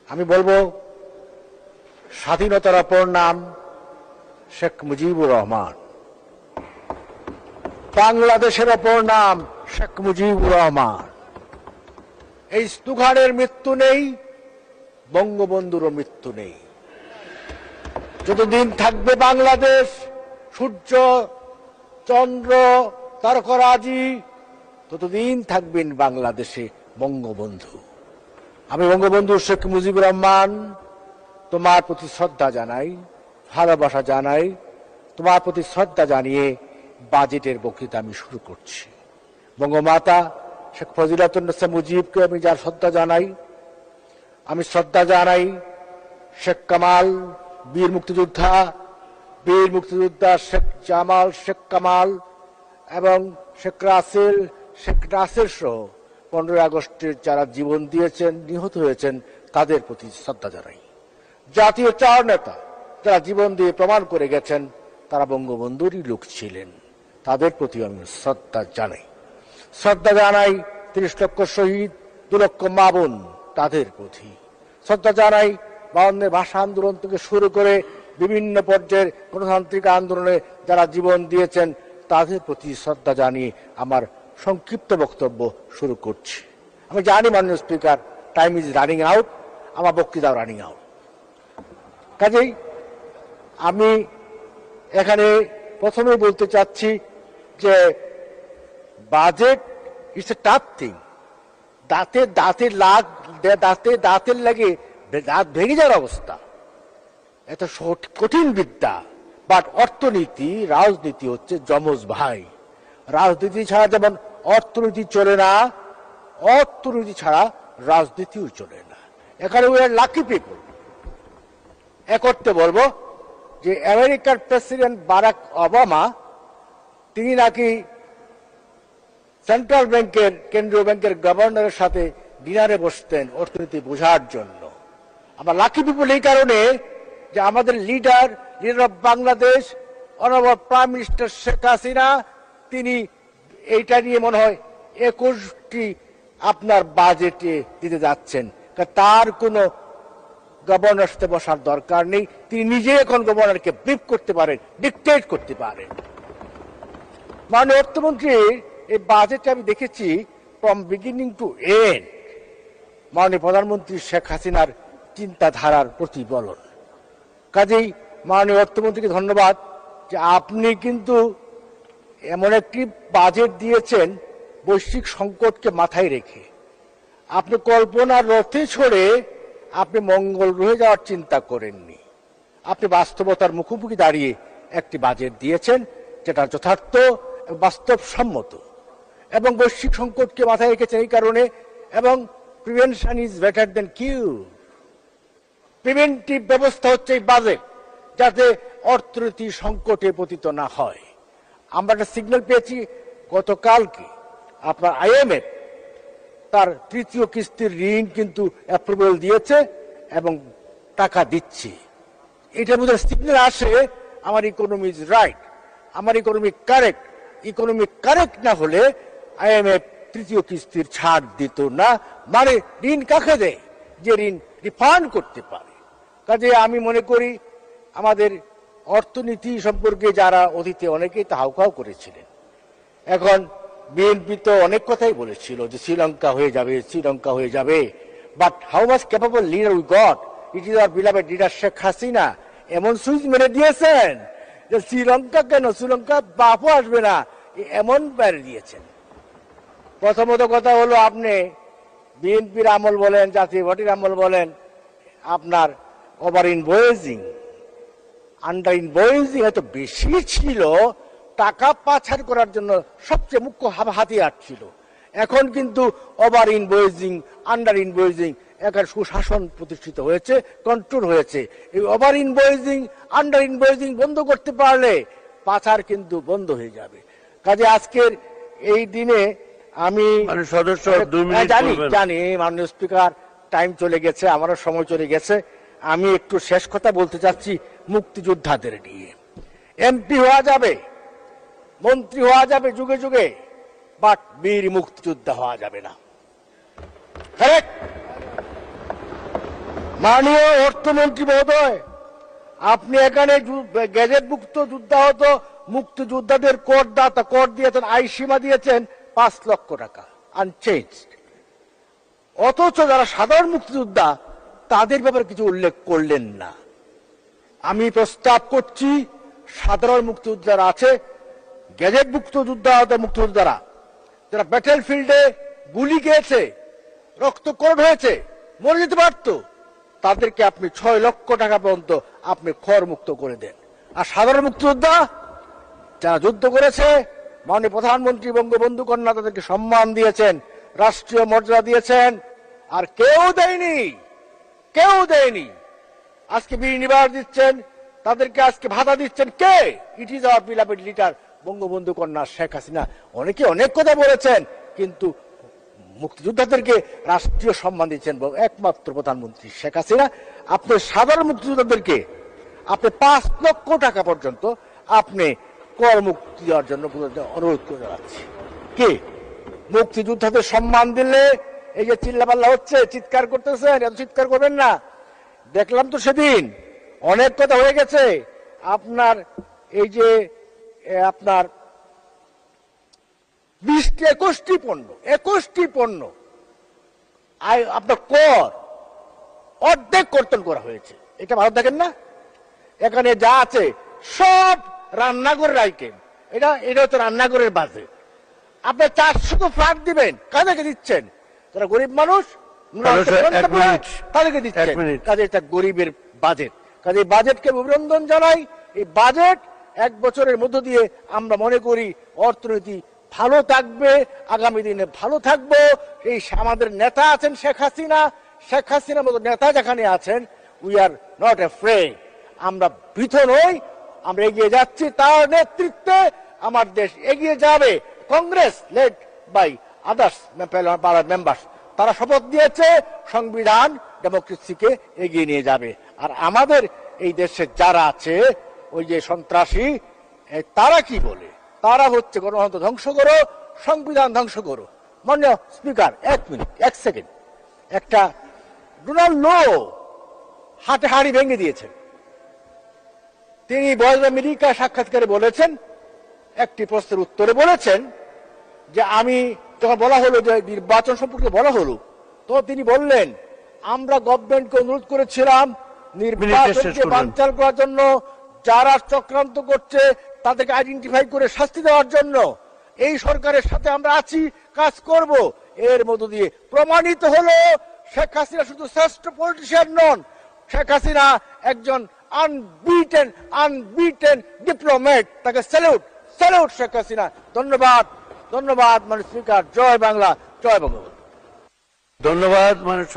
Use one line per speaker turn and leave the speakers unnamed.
আমি বলবো স্বাধীনতার অপর নাম শেখ মুজিবুর রহমান, বাংলাদেশের অপর নাম শেখ মুজিবুর রহমান। এই স্তুঘানের মৃত্যু নেই, বঙ্গবন্ধুরও মৃত্যু নেই। যতদিন থাকবে বাংলাদেশ, সূর্য চন্দ্র তারকারাজি, ততদিন থাকবেন বাংলাদেশে বঙ্গবন্ধু। আমি বঙ্গবন্ধু শেখ মুজিবুর রহমান তোমার প্রতি শ্রদ্ধা জানাই, ভালোবাসা জানাই। তোমার প্রতি শ্রদ্ধা জানিয়ে বাজেটের বক্তৃতা আমি শুরু করছি। বঙ্গমাতা শেখ ফজিলাতুন্নেসা মুজিবকে আমি যার শ্রদ্ধা জানাই, আমি শ্রদ্ধা জানাই শেখ কামাল, বীর মুক্তিযোদ্ধা শেখ জামাল, শেখ কামাল এবং শেখ রাসেল সহ 15 আগস্টের যারা জীবন দিয়েছেন, নিহত হয়েছেন, তাদের প্রতি শ্রদ্ধা জানাই। জাতীয় 4 নেতা যারা জীবন দিয়ে প্রমাণ করে গেছেন তারা বঙ্গবন্ধুরই লোক ছিলেন, তাদের প্রতি আমি শ্রদ্ধা জানাই। শ্রদ্ধা জানাই 30 লক্ষ শহীদ, 2 লক্ষ মা বোন, তাদের প্রতি শ্রদ্ধা জানাই। 52 ভাষা আন্দোলন থেকে শুরু করে বিভিন্ন পর্যায়ের গণতান্ত্রিক আন্দোলনে যারা জীবন দিয়েছেন তাদের প্রতি শ্রদ্ধা জানিয়ে আমার সংক্ষিপ্ত বক্তব্য শুরু করছি। আমি জানি মাননীয় speaker, time is running out, আমার বক্তৃতাও রানিং আউট। কাজেই আমি এখানে প্রথমে বলতে চাচ্ছি যে budget it's a tough thing. দাঁতের লাগে দাঁত ভেঙে যাওয়ার অবস্থা, এত কঠিন বিদ্যা। বাট অর্থনীতি রাজনীতি হচ্ছে যমজ ভাই। রাজনীতি ছাড়া যেমন অর্থনীতি চলে না, অর্থনীতি ছাড়া রাজনীতিও চলে না। এখানে উই আর লাকি পিপল। এ করতে বলবো যে আমেরিকার প্রেসিডেন্ট বারাক ওবামা, তিনি নাকি সেন্ট্রাল ব্যাংকের, কেন্দ্রীয় ব্যাংকের গভর্নরের সাথে ডিনারে বসতেন অর্থনীতি বোঝার জন্য। আমরা লাকি পিপল এই কারণে যে আমাদের leader of Bangladesh honourable prime minister Sheikh Hasina, তিনি এইটা নিয়ে মনে হয় 21টি আপনার বাজেটে দিতে যাচ্ছেন। তার কোনো গভর্নর সাথে বসার দরকার নেই, তিনি নিজে এখন গভর্নরকে ব্রিফ করতে পারেন, ডিকটেট করতে পারেন। মাননীয় অর্থমন্ত্রী এই বাজেটে আমি দেখেছি ফ্রম বিগিনিং টু এন্ড মাননীয় প্রধানমন্ত্রী শেখ হাসিনার চিন্তাধারার প্রতিফলন। কাজেই মাননীয় অর্থমন্ত্রীকে ধন্যবাদ যে আপনি কিন্তু এমন একটি বাজেট দিয়েছেন বৈশ্বিক সংকটকে মাথায় রেখে। আপনি কল্পনার রথে ছড়ে আপনি মঙ্গল গ্রহে যাওয়ার চিন্তা করেননি। আপনি বাস্তবতার মুখোমুখি দাঁড়িয়ে একটি বাজেট দিয়েছেন যেটা যথার্থ, বাস্তবসম্মত এবং বৈশ্বিক সংকটকে মাথায় রেখেছেন এই কারণে। এবং prevention is better than cure. Preventive ব্যবস্থা হচ্ছে এই বাজেট, যাতে অর্থনীতি সংকটে পতিত না হয়। আমরা একটা সিগন্যাল পেয়েছি গতকালকে, আপনার IMF তার 3য় কিস্তির ঋণ কিন্তু অ্যাপ্রুভাল দিয়েছে এবং টাকা দিচ্ছে। এটার মধ্যে সিগন্যাল আসে আমার ইকোনমি ইজ রাইট, আমার ইকোনমি কারেক্ট। ইকোনমি কারেক্ট না হলে IMF 3য় কিস্তির ছাড় দিত না। মানে ঋণ কাকে দেয়? যে ঋণ রিফান্ড করতে পারে। কাজে আমি মনে করি আমাদের অর্থনীতি সম্পর্কে যারা অতীতে অনেকেই হাউকাউ করেছিলেন, এখন বিএনপি তো অনেক কথাই বলেছিল যে শ্রীলঙ্কা হয়ে যাবে, শ্রীলঙ্কা হয়ে যাবে। But how much capable leader we got, it is our beloved leader Sheikh Hasina. এমন সুইচ মেরে দিয়েছেন যে শ্রীলঙ্কা কেন, শ্রীলঙ্কা বাপও আসবে না, এমন মেরে দিয়েছেন। প্রথমত কথা হলো, আপনি বিএনপির আমল বলেন, জাতীয় পার্টির আমল বলেন, আপনার ওভার ইনভয়েসিং, আন্ডার ইনভয়েসিং এত বেশি ছিল, টাকা পাচার করার জন্য সবচেয়ে মুখ্য হাতিয়ার ছিল। এখন কিন্তু ওভার ইনভয়েসিং, আন্ডার ইনভয়েসিং একার সুশাসন প্রতিষ্ঠিত হয়েছে, কন্ট্রোল হয়েছে। এই ওভার ইনভয়েসিং, আন্ডার ইনভয়েসিং বন্ধ করতে পারলে পাচার কিন্তু বন্ধ হয়ে যাবে। কাজে আজকের এই দিনে আমি
সদস্য
জানি মাননীয় স্পিকার, টাইম চলে গেছে, আমারও সময় চলে গেছে। আমি একটু শেষ কথা বলতে চাচ্ছি মুক্তিযোদ্ধাদের নিয়ে। এমপি হওয়া যাবে, মন্ত্রী হওয়া যাবে যুগে যুগে, বাট বীর মুক্তিযোদ্ধা হওয়া যাবে না। মাননীয় অর্থমন্ত্রী মহোদয়, আপনি এখানে গ্যাজেটভুক্ত যুদ্ধাহত মুক্তিযোদ্ধাদের কর দিয়েছেন, আয়সীমা দিয়েছেন 5 লক্ষ টাকা, আনচেঞ্জড। অথচ যারা সাধারণ মুক্তিযোদ্ধা তাদের ব্যাপারে কিছু উল্লেখ করলেন না। আমি প্রস্তাব করছি, সাধারণ মুক্তিযোদ্ধারা আছে, গ্যাজেটভুক্ত যুদ্ধাহত মুক্তিযোদ্ধারা যারা ব্যাটেল ফিল্ডে গুলি খেয়েছে, রক্তকরণ হয়েছে, মরে যেতে পারত, তাদেরকে আপনি 6 লক্ষ টাকা পর্যন্ত আপনি কর মুক্ত করে দেন। আর সাধারণ মুক্তিযোদ্ধা যারা যুদ্ধ করেছে, মাননীয় প্রধানমন্ত্রী বঙ্গবন্ধু কন্যা তাদেরকে সম্মান দিয়েছেন, রাষ্ট্রীয় মর্যাদা দিয়েছেন, আর কেউ দেয়নি। আজকে বিনিবার দিচ্ছেন, তাদেরকে আজকে ভাতা দিচ্ছেন কে? It is our beloved leader Bangabandhu কন্যা শেখ হাসিনা। অনেকে অনেক কথা বলেছেন, কিন্তু মুক্তিযোদ্ধাদেরকে রাষ্ট্রীয় সম্মান দিচ্ছেন একমাত্র প্রধানমন্ত্রী শেখ হাসিনা। আপনি সাধারণ মুক্তিযোদ্ধাদেরকে আপনি 5 লক্ষ টাকা পর্যন্ত আপনি কর মুক্তি দেওয়ার জন্য অনুরোধ করে যাচ্ছি। কি মুক্তিযোদ্ধাদের সম্মান দিলে এই যে চিল্লাপাল্লা হচ্ছে, চিৎকার করতেছেন, এত চিৎকার করবেন না। দেখলাম তো সেদিন অনেক কথা হয়ে গেছে। আপনার এই যে আপনার 20-21টি পণ্য আপনার কর অর্ধেক কর্তন করা হয়েছে। এটা ভালো দেখেন না? এখানে যা আছে সব রান্নাঘরের আইটেম। এটা হচ্ছে রান্নাঘরের বাজেট। আপনি 400 ফ্ল্যাট দিবেন, কাদেরকে দিচ্ছেন? যারা গরিব মানুষ তাদেরকে দিচ্ছেন। কাজে এটা গরিবের বাজেট। কাজে বাজেটকে অভিনন্দন জানাই। এই বাজেট 1 বছরের মধ্য দিয়ে আমরা মনে করি অর্থনীতি ভালো থাকবে, আগামী দিনে ভালো থাকবো। এই আমাদের নেতা আছেন শেখ হাসিনার মতো নেতা যেখানে আছেন, উই আর নট অ্যাফ্রেড। আমরা ভীত নই, আমরা এগিয়ে যাচ্ছি। তার নেতৃত্বে আমার দেশ এগিয়ে যাবে। Congress led by others members, তারা শপথ দিয়েছে সংবিধান ডেমোক্রেসিকে এগিয়ে নিয়ে যাবে। আর আমাদের এই দেশে যারা আছে ওই যে সন্ত্রাসী, তারা কি বলে? তারা হচ্ছে গণতন্ত্র ধ্বংস করো, সংবিধান ধ্বংস করো। মাননীয় স্পিকার, 1 সেকেন্ড। একটা ডোনাল্ড লো হাতে হাড়ি ভেঙে দিয়েছেন। তিনি ভয়েস অফ আমেরিকা সাক্ষাৎকারে বলেছেন, একটি প্রশ্নের উত্তরে বলেছেন যে আমি যখন বলা হলো যে নির্বাচন সম্পর্কে বলা হলো, তো তিনি বললেন আমরা গভর্নমেন্টকে অনুরোধ করেছিলাম নির্বাচনকে বানচাল করার জন্য, যারা চক্রান্ত করছে তাদেরকে আইডেন্টিফাই করে শাস্তি দেওয়ার জন্য। এই সরকারের সাথে আমরা আছি, কাজ করব। এর মধ্য দিয়ে প্রমাণিত হলো শেখ হাসিনা শুধু শ্রেষ্ঠ পলিটিশিয়ান নন, শেখ হাসিনা একজন আনবিটেন ডিপ্লোম্যাট। তাকে স্যালুট শেখ হাসিনা। ধন্যবাদ মাননীয় স্পিকার। জয় বাংলা, জয় বঙ্গবন্ধু।
ধন্যবাদ মাননীয়